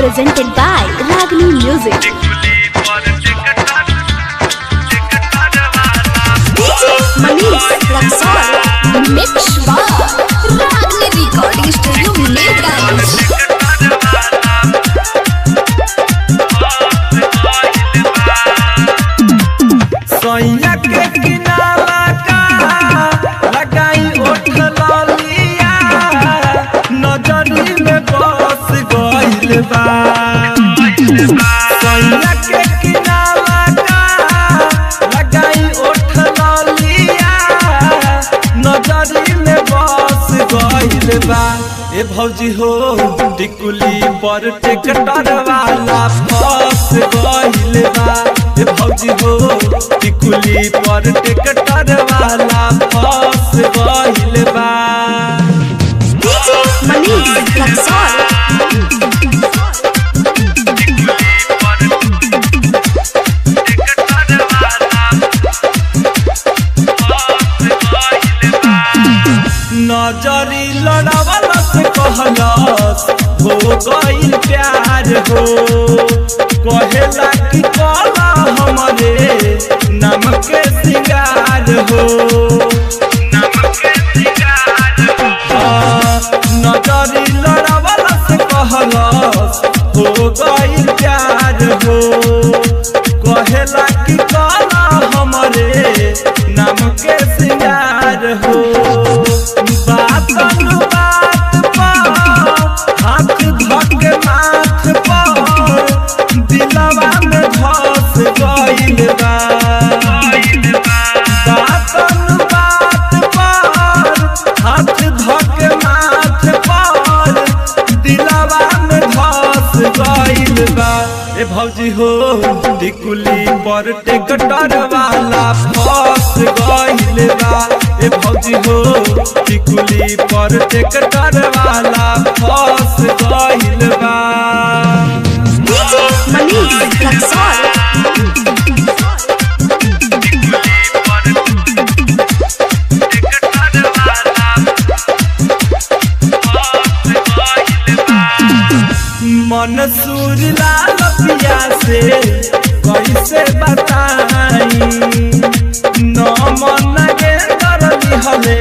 presented by Ragini Music. DJ Manish Raksol, Mix Bar, Ragini Recording Studio, Milgans. सोइया के किनारा का लगाई ओठ ललिया नजरी में बस गइल बा। सोइया के किनारा का लगाई ओठ ललिया नजरी में बस गइल बा। ए भौजी हो टिकुली पर टिकटर वाला फंस गइल बा। ए भौजी हो टिकुली पर टिकटर वाला फंस गइल बा। DJ Manish Raksol. नजरी लड़ावला से कहलस हो गइल प्यार हो। कहेला कि कला हमरे नाम के सिंगार हो। नजरी लड़ावला से कहलस हो गइल प्यार हो। कहेला कि कला हमरे नाम के सिंगार हो। ए भौजी हो टिकुली पर टिकटर वाला फंस गइल बा। ए भौजी हो टिकुली पर टिकटर वाला फंस गइल बा। DJ Manish Raksol. मनसूर लाल पिया से कैसे बताई न मन के करली हले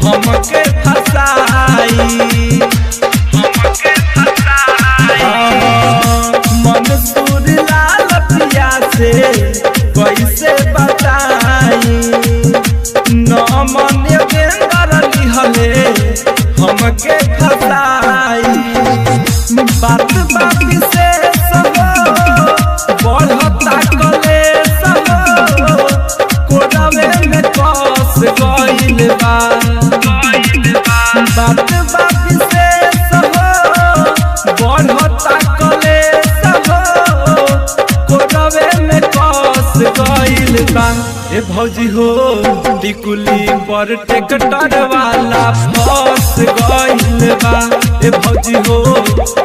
हमके फसाई। मनसूर लाल पिया से कैसे बताई न मन के करली हले हमके फसाई। बात बाकी से सब बढ़ता कले सब कोरावे में कस गइल बा। बात बाकी से सब बढ़ता कले सब कोरावे में कस गइल बा। ए भौजी हो टिकुली पर टिकटर वाला फंस गइल बा। ए भौजी हो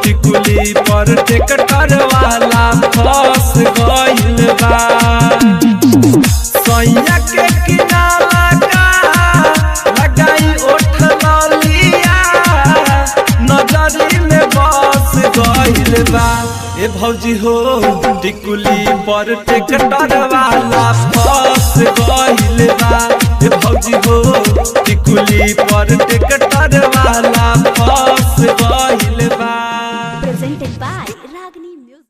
टिकुली पर टिकटर वाला फंस गइल बा। सोइया के किनारा का लगाई ओठ ललिया नजरी में बस गइल बा। ए भौजी हो टिकुली पर टिकटर वाला फंस गइल बा। ए भौजी हो टिकुली पर टिकटर वाला फंस गइल बा। Presented by Ragini Music.